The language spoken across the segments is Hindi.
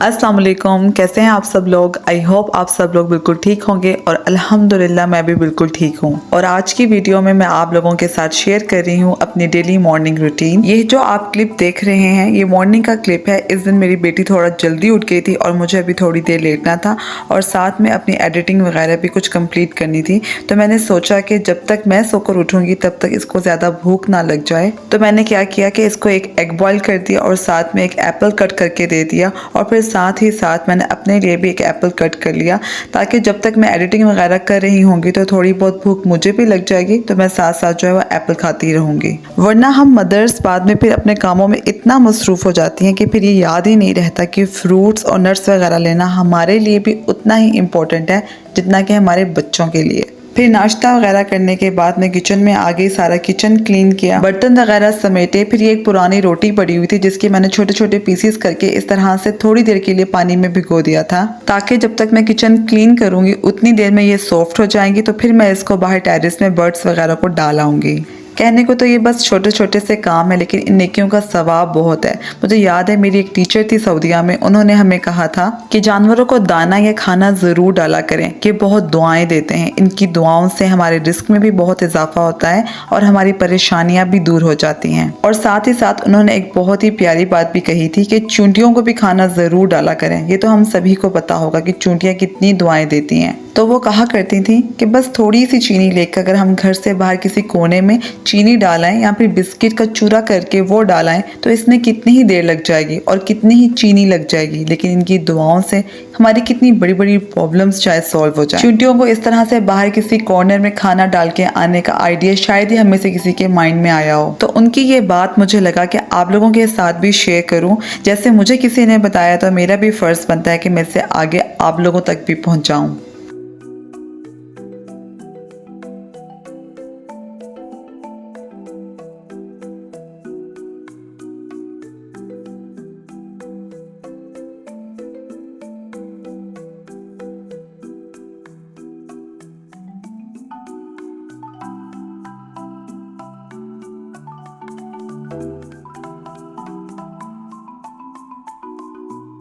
अस्सलाम वालेकुम, कैसे हैं आप सब लोग। आई होप आप सब लोग बिल्कुल ठीक होंगे और अल्हम्दुलिल्लाह मैं भी बिल्कुल ठीक हूँ। और आज की वीडियो में मैं आप लोगों के साथ शेयर कर रही हूँ अपनी डेली मॉर्निंग रूटीन। ये जो आप क्लिप देख रहे हैं ये मॉर्निंग का क्लिप है। इस दिन मेरी बेटी थोड़ा जल्दी उठ गई थी और मुझे अभी थोड़ी देर लेटना था और साथ में अपनी एडिटिंग वगैरह भी कुछ कंप्लीट करनी थी। तो मैंने सोचा कि जब तक मैं सोकर उठूंगी तब तक इसको ज़्यादा भूख ना लग जाए। तो मैंने क्या किया कि इसको एक एग बॉयल कर दिया और साथ में एक एप्पल कट करके दे दिया और फिर साथ ही साथ मैंने अपने लिए भी एक एप्पल कट कर लिया ताकि जब तक मैं एडिटिंग वगैरह कर रही होंगी तो थोड़ी बहुत भूख मुझे भी लग जाएगी, तो मैं साथ साथ जो है वो एप्पल खाती रहूंगी। वरना हम मदर्स बाद में फिर अपने कामों में इतना मसरूफ हो जाती हैं कि फिर ये याद ही नहीं रहता कि फ्रूट्स और नट्स वगैरह लेना हमारे लिए भी उतना ही इम्पोर्टेंट है जितना कि हमारे बच्चों के लिए। फिर नाश्ता वगैरह करने के बाद मैं किचन में आ गई, सारा किचन क्लीन किया, बर्तन वगैरह समेटे। फिर ये एक पुरानी रोटी पड़ी हुई थी जिसके मैंने छोटे छोटे पीसेस करके इस तरह से थोड़ी देर के लिए पानी में भिगो दिया था ताकि जब तक मैं किचन क्लीन करूंगी उतनी देर में ये सॉफ्ट हो जाएंगी। तो फिर मैं इसको बाहर टेरेस में बर्ड्स वगैरह को डाल आऊंगी। कहने को तो ये बस छोटे छोटे से काम है लेकिन इन नेकियों का सवाब बहुत है। मुझे याद है मेरी एक टीचर थी सऊदीया में, उन्होंने हमें कहा था कि जानवरों को दाना या खाना ज़रूर डाला करें कि बहुत दुआएं देते हैं। इनकी दुआओं से हमारे रिस्क में भी बहुत इजाफा होता है और हमारी परेशानियां भी दूर हो जाती हैं। और साथ ही साथ उन्होंने एक बहुत ही प्यारी बात भी कही थी कि चूंटियों को भी खाना ज़रूर डाला करें। ये तो हम सभी को पता होगा कि चूंटियाँ कितनी दुआएं देती हैं। तो वो कहा करती थी कि बस थोड़ी सी चीनी लेकर अगर हम घर से बाहर किसी कोने में चीनी डालें या फिर बिस्किट का चूरा करके वो डालें तो इसमें कितनी ही देर लग जाएगी और कितनी ही चीनी लग जाएगी, लेकिन इनकी दुआओं से हमारी कितनी बड़ी बड़ी प्रॉब्लम्स शायद सॉल्व हो जाए। चूंटियों को इस तरह से बाहर किसी कॉर्नर में खाना डाल के आने का आइडिया शायद ही हमें से किसी के माइंड में आया हो। तो उनकी ये बात मुझे लगा कि आप लोगों के साथ भी शेयर करूं। जैसे मुझे किसी ने बताया तो मेरा भी फर्ज बनता है कि मैं इससे आगे आप लोगों तक भी पहुंचाऊं।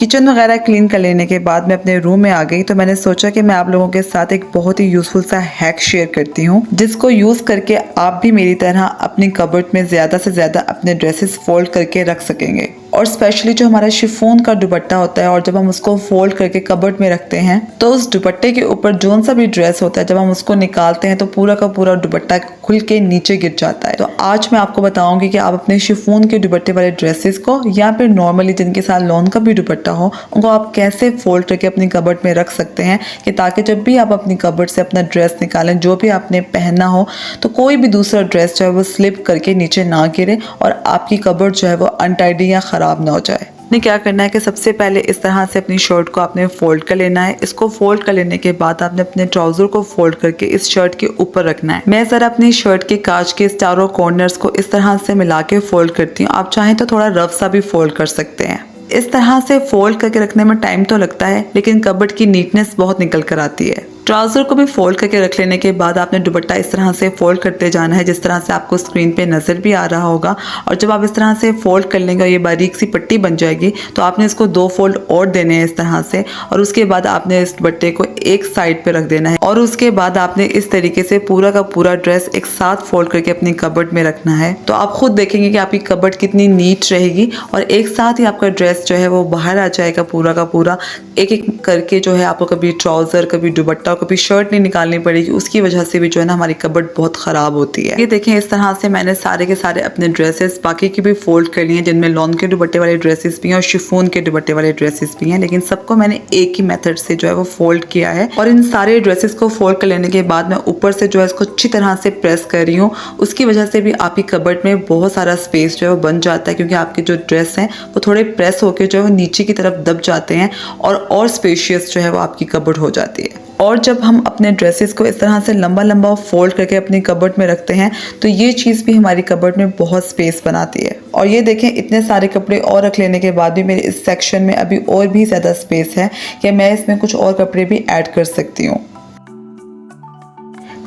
किचन वगैरह क्लीन कर लेने के बाद मैं अपने रूम में आ गई तो मैंने सोचा कि मैं आप लोगों के साथ एक बहुत ही यूजफुल सा हैक शेयर करती हूँ जिसको यूज करके आप भी मेरी तरह अपनी कबर्ड में ज्यादा से ज्यादा अपने ड्रेसेस फोल्ड करके रख सकेंगे। और स्पेशली जो हमारा शिफॉन का दुपट्टा होता है और जब हम उसको फोल्ड करके कबर्ड में रखते हैं तो उस दुपट्टे के ऊपर जोन सा भी ड्रेस होता है जब हम उसको निकालते हैं तो पूरा का पूरा दुपट्टा खुल के नीचे गिर जाता है। तो आज मैं आपको बताऊंगी कि आप अपने शिफॉन के दुपट्टे वाले ड्रेसेस को या फिर नॉर्मली जिनके साथ लॉन का भी दुपट्टा हो उनको आप कैसे फोल्ड करके अपनी कबर्ड में रख सकते हैं कि ताकि जब भी आप अपनी कबर्ड से अपना ड्रेस निकालें जो भी आपने पहनना हो तो कोई भी दूसरा ड्रेस जो है वो स्लिप करके नीचे ना गिरे और आपकी कबर्ड जो है वो अनटाइडी या खराब ना हो जाए। आपने क्या करना है कि सबसे पहले इस तरह से अपनी शर्ट को आपने फोल्ड कर लेना है। इसको फोल्ड कर लेने के बाद आपने अपने ट्राउजर को फोल्ड करके इस शर्ट के ऊपर रखना है। मैं जरा अपनी शर्ट के काज के चारों कॉर्नर्स को इस तरह से मिला के फोल्ड करती हूँ। आप चाहें तो थोड़ा रफ सा भी फोल्ड कर सकते हैं। इस तरह से फोल्ड करके रखने में टाइम तो लगता है लेकिन कबर्ड की नीटनेस बहुत निकल कर आती है। ट्राउजर को भी फोल्ड करके रख लेने के बाद आपने दुपट्टा इस तरह से फोल्ड करते जाना है जिस तरह से आपको स्क्रीन पे नजर भी आ रहा होगा। और जब आप इस तरह से फोल्ड कर लेंगे और ये बारीक सी पट्टी बन जाएगी तो आपने इसको 2 फोल्ड और देने हैं इस तरह से और उसके बाद आपने इस दुपट्टे को एक साइड पे रख देना है और उसके बाद आपने इस तरीके से पूरा का पूरा ड्रेस एक साथ फोल्ड करके अपनी कबर्ड में रखना है। तो आप खुद देखेंगे कि आपकी कबर्ड कितनी नीट रहेगी और एक साथ ही आपका ड्रेस जो है वो बाहर आ जाएगा पूरा का पूरा। एक एक करके जो है आपको कभी ट्राउजर कभी दुपट्टा कभी शर्ट नहीं निकालनी पड़ेगी। उसकी वजह से भी जो है ना हमारी कबर्ड बहुत खराब होती है। ये देखें इस तरह से मैंने सारे के सारे अपने ड्रेसेस बाकी की भी फोल्ड कर लिए हैं जिनमें लॉन के दुपट्टे वाले ड्रेसेस भी हैं और शिफॉन के दुपट्टे वाले ड्रेसेस भी हैं, लेकिन सबको मैंने एक ही मेथड से जो है वो फोल्ड किया है। और इन सारे ड्रेसेस को फोल्ड कर लेने के बाद मैं ऊपर से जो है इसको अच्छी तरह से प्रेस कर रही हूँ। उसकी वजह से भी आपकी कबर्ड में बहुत सारा स्पेस जो है वो बन जाता है क्योंकि आपके जो ड्रेस हैं वो थोड़े प्रेस होकर जो है वो नीचे की तरफ दब जाते हैं और स्पेशियस जो है वो आपकी कबर्ड हो जाती है। और जब हम अपने ड्रेसेस को इस तरह से लंबा लंबा फोल्ड करके अपनी कबर्ड में रखते हैं तो ये चीज़ भी हमारी कबर्ड में बहुत स्पेस बनाती है। और ये देखें इतने सारे कपड़े और रख लेने के बाद भी मेरे इस सेक्शन में अभी और भी ज़्यादा स्पेस है कि मैं इसमें कुछ और कपड़े भी ऐड कर सकती हूँ।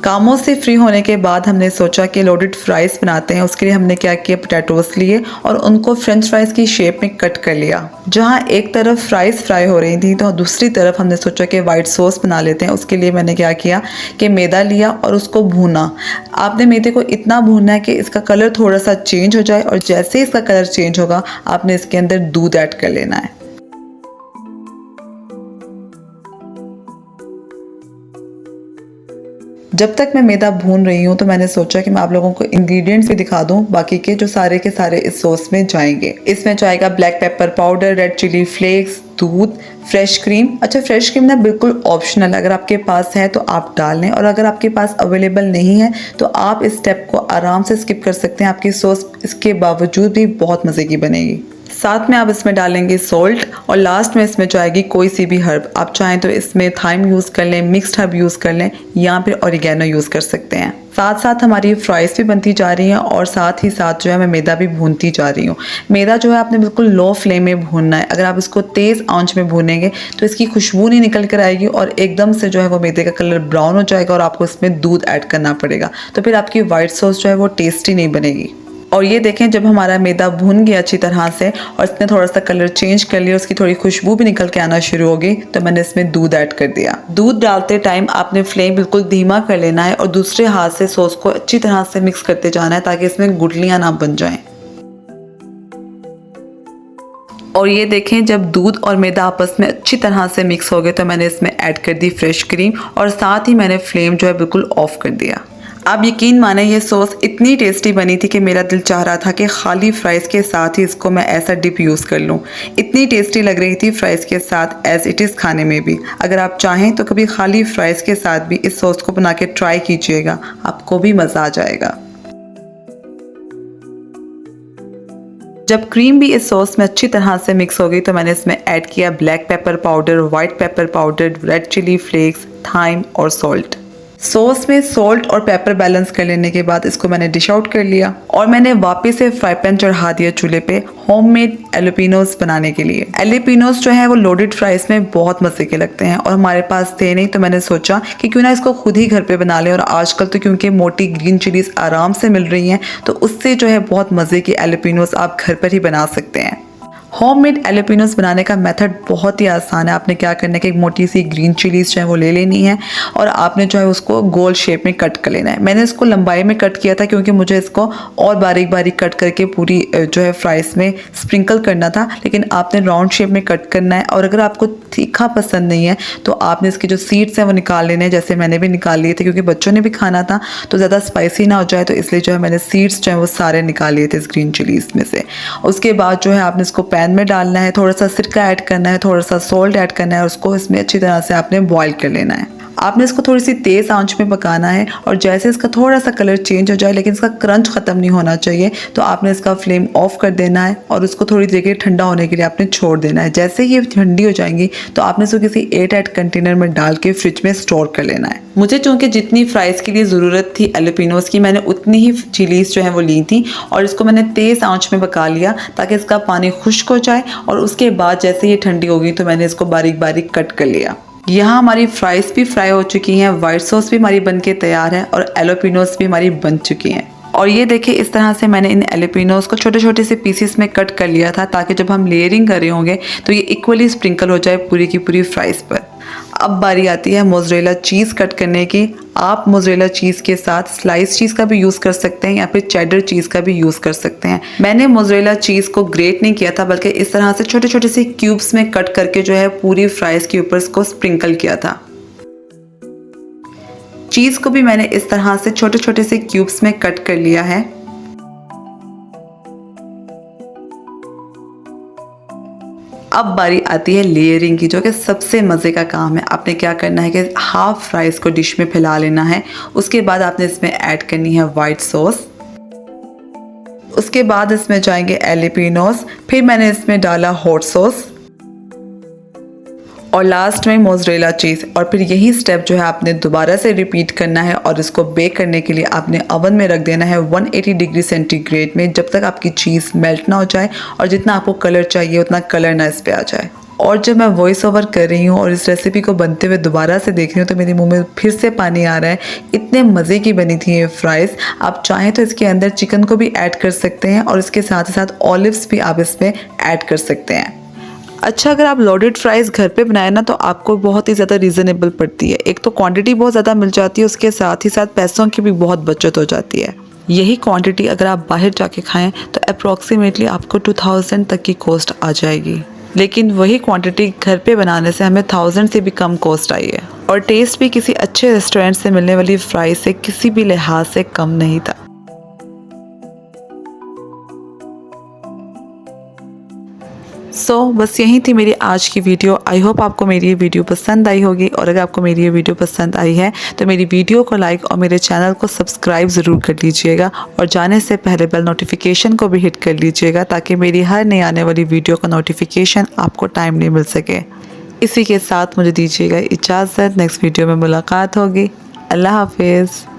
कामों से फ्री होने के बाद हमने सोचा कि लोडेड फ्राइज़ बनाते हैं। उसके लिए हमने क्या किया, पोटैटोस लिए और उनको फ्रेंच फ्राइज़ की शेप में कट कर लिया। जहाँ एक तरफ फ्राइज़ फ्राई हो रही थी तो दूसरी तरफ हमने सोचा कि वाइट सॉस बना लेते हैं। उसके लिए मैंने क्या किया कि मैदा लिया और उसको भूना। आपने मैदे को इतना भूनना है कि इसका कलर थोड़ा सा चेंज हो जाए और जैसे ही इसका कलर चेंज होगा आपने इसके अंदर दूध ऐड कर लेना है। जब तक मैं मैदा भून रही हूँ तो मैंने सोचा कि मैं आप लोगों को इंग्रेडिएंट्स भी दिखा दूँ बाकी के सारे इस सॉस में जाएंगे। इसमें जाएगा black pepper powder, red chilli flakes, दूध, फ्रेश क्रीम। अच्छा, फ्रेश क्रीम ना बिल्कुल ऑप्शनल, अगर आपके पास है तो आप डाल लें और अगर आपके पास अवेलेबल नहीं है तो आप इस स्टेप को आराम से स्किप कर सकते हैं। आपकी सॉस इसके बावजूद भी बहुत मज़े की बनेगी। साथ में आप इसमें डालेंगे सॉल्ट और लास्ट में इसमें जाएगी कोई सी भी हर्ब। आप चाहें तो इसमें थाइम यूज़ कर लें, मिक्स्ड हर्ब यूज़ कर लें या फिर ऑरिगेनो यूज़ कर सकते हैं। साथ साथ हमारी फ्राइज़ भी बनती जा रही हैं और साथ ही साथ जो है मैं मैदा भी भूनती जा रही हूँ। मैदा जो है आपने बिल्कुल लो फ्लेम में भूनना है। अगर आप इसको तेज़ आंच में भूनेंगे तो इसकी खुशबू नहीं निकल कर आएगी और एकदम से जो है वो मैदे का कलर ब्राउन हो जाएगा और आपको इसमें दूध ऐड करना पड़ेगा, तो फिर आपकी वाइट सॉस जो है वो टेस्टी नहीं बनेगी। और ये देखें, जब हमारा मैदा भून गया अच्छी तरह से और इसने थोड़ा सा कलर चेंज कर लिया, उसकी थोड़ी खुशबू भी निकल के आना शुरू हो गई, तो मैंने इसमें दूध ऐड कर दिया। दूध डालते टाइम आपने फ्लेम बिल्कुल धीमा कर लेना है और दूसरे हाथ से सॉस को अच्छी तरह से मिक्स करते जाना है ताकि इसमें गुठलियाँ ना बन जाएं। और ये देखें, जब दूध और मैदा आपस में अच्छी तरह से मिक्स हो गए तो मैंने इसमें ऐड कर दी फ्रेश क्रीम और साथ ही मैंने फ्लेम जो है बिल्कुल ऑफ कर दिया। आप यकीन माने ये सॉस इतनी टेस्टी बनी थी कि मेरा दिल चाह रहा था कि खाली फ्राइज़ के साथ ही इसको मैं ऐसा डिप यूज़ कर लूँ। इतनी टेस्टी लग रही थी फ्राइज़ के साथ एज़ इट इज़ खाने में भी। अगर आप चाहें तो कभी खाली फ्राइज़ के साथ भी इस सॉस को बना के ट्राई कीजिएगा, आपको भी मज़ा आ जाएगा। जब क्रीम भी इस सॉस में अच्छी तरह से मिक्स हो गई तो मैंने इसमें ऐड किया black pepper powder, white pepper powder, red chilli flakes, thyme और सॉल्ट। सॉस में सॉल्ट और पेपर बैलेंस कर लेने के बाद इसको मैंने डिश आउट कर लिया और मैंने वापस से फ्राई पैन चढ़ा दिया चूल्हे पे होममेड एलोपिनोस बनाने के लिए। एलोपिनोस जो है वो लोडेड फ्राइज में बहुत मज़े के लगते हैं और हमारे पास थे नहीं, तो मैंने सोचा कि क्यों ना इसको खुद ही घर पे बना लें। और आजकल तो क्योंकि मोटी ग्रीन चिलीज आराम से मिल रही हैं तो उससे जो है बहुत मज़े के एलोपिनोस आप घर पर ही बना सकते हैं। होममेड एलोपिनोस बनाने का मेथड बहुत ही आसान है। आपने क्या करना है कि एक मोटी सी ग्रीन चिलीज जो है वो ले लेनी है और आपने जो है उसको गोल शेप में कट कर लेना है। मैंने इसको लंबाई में कट किया था क्योंकि मुझे इसको और बारीक बारीक कट करके पूरी जो है फ्राइज में स्प्रिंकल करना था, लेकिन आपने राउंड शेप में कट करना है। और अगर आपको तीखा पसंद नहीं है तो आपने इसके जो सीड्स हैं वो निकाल लेने हैं, जैसे मैंने भी निकाल लिए थे क्योंकि बच्चों ने भी खाना था तो ज़्यादा स्पाइसी ना हो जाए, तो इसलिए जो है मैंने सीड्स जो है वो सारे निकाल लिए थे इस ग्रीन चिलीज में से। उसके बाद जो है आपने इसको पैन में डालना है, थोड़ा सा सिरका ऐड करना है, थोड़ा सा सॉल्ट ऐड करना है और उसको इसमें अच्छी तरह से आपने बॉईल कर लेना है। आपने इसको थोड़ी सी तेज़ आंच में पकाना है और जैसे इसका थोड़ा सा कलर चेंज हो जाए लेकिन इसका क्रंच ख़त्म नहीं होना चाहिए तो आपने इसका फ्लेम ऑफ कर देना है और उसको थोड़ी देर के ठंडा होने के लिए आपने छोड़ देना है। जैसे ये ठंडी हो जाएंगी तो आपने इसको किसी एयर टाइट कंटेनर में डाल के फ्रिज में स्टोर कर लेना है। मुझे चूँकि जितनी फ्राइज़ के लिए ज़रूरत थी एलोपिनोस की, मैंने उतनी ही चिलीज़ जो है वो ली थी और इसको मैंने तेज़ आंच में पका लिया ताकि इसका पानी खुश्क हो जाए। और उसके बाद जैसे ये ठंडी हो गई तो मैंने इसको बारीक बारीक कट कर लिया। यहाँ हमारी फ्राइज़ भी फ्राई हो चुकी हैं, वाइट सॉस भी हमारी बन के तैयार है और एलोपिनोस भी हमारी बन चुकी हैं। और ये देखिए, इस तरह से मैंने इन एलोपिनोस को छोटे छोटे से पीसेस में कट कर लिया था ताकि जब हम लेयरिंग कर रहे होंगे तो ये इक्वली स्प्रिंकल हो जाए पूरी की पूरी फ्राइज़ पर। अब बारी आती है मोज़रेला चीज़ कट करने की। आप मोज़रेला चीज़ के साथ स्लाइस चीज़ का भी यूज़ कर सकते हैं या फिर चेडर चीज़ का भी यूज़ कर सकते हैं। मैंने मोज़रेला चीज़ को ग्रेट नहीं किया था बल्कि इस तरह से छोटे छोटे से क्यूब्स में कट करके जो है पूरी फ्राइज़ के ऊपर इसको स्प्रिंकल किया था। चीज़ को भी मैंने इस तरह से छोटे छोटे से क्यूब्स में कट कर लिया है। अब बारी आती है लेयरिंग की, जो कि सबसे मज़े का काम है। आपने क्या करना है कि हाफ फ्राइज़ को डिश में फैला लेना है। उसके बाद आपने इसमें ऐड करनी है वाइट सॉस। उसके बाद इसमें जाएंगे एलोपिनोस, फिर मैंने इसमें डाला हॉट सॉस और लास्ट में मोज़रेला चीज़। और फिर यही स्टेप जो है आपने दोबारा से रिपीट करना है और इसको बेक करने के लिए आपने ओवन में रख देना है 180 डिग्री सेंटीग्रेड में, जब तक आपकी चीज़ मेल्ट ना हो जाए और जितना आपको कलर चाहिए उतना कलर ना इस पे आ जाए। और जब मैं वॉइस ओवर कर रही हूँ और इस रेसिपी को बनते हुए दोबारा से देख रही हूँ तो मेरे मुंह में फिर से पानी आ रहा है। इतने मज़े की बनी थी ये फ्राइज़। आप चाहें तो इसके अंदर चिकन को भी ऐड कर सकते हैं और इसके साथ ही साथ ऑलिव्स भी आप इसमें ऐड कर सकते हैं। अच्छा, अगर आप लोडेड फ्राइज़ घर पे बनाए ना तो आपको बहुत ही ज़्यादा रीज़नेबल पड़ती है। एक तो क्वांटिटी बहुत ज़्यादा मिल जाती है, उसके साथ ही साथ पैसों की भी बहुत बचत हो जाती है। यही क्वांटिटी अगर आप बाहर जाके खाएं तो अप्रॉक्सीमेटली आपको 2000 तक की कॉस्ट आ जाएगी, लेकिन वही क्वांटिटी घर पे बनाने से हमें 1000 से भी कम कॉस्ट आई है और टेस्ट भी किसी अच्छे रेस्टोरेंट से मिलने वाली फ्राइज़ से किसी भी लिहाज से कम नहीं था। बस यही थी मेरी आज की वीडियो। आई होप आपको मेरी ये वीडियो पसंद आई होगी और अगर आपको मेरी ये वीडियो पसंद आई है तो मेरी वीडियो को लाइक और मेरे चैनल को सब्सक्राइब ज़रूर कर लीजिएगा और जाने से पहले बेल नोटिफिकेशन को भी हिट कर लीजिएगा ताकि मेरी हर नई आने वाली वीडियो का नोटिफिकेशन आपको टाइम नहीं मिल सके। इसी के साथ मुझे दीजिएगा इजाज़त। नेक्स्ट वीडियो में मुलाकात होगी। अल्लाह हाफिज़।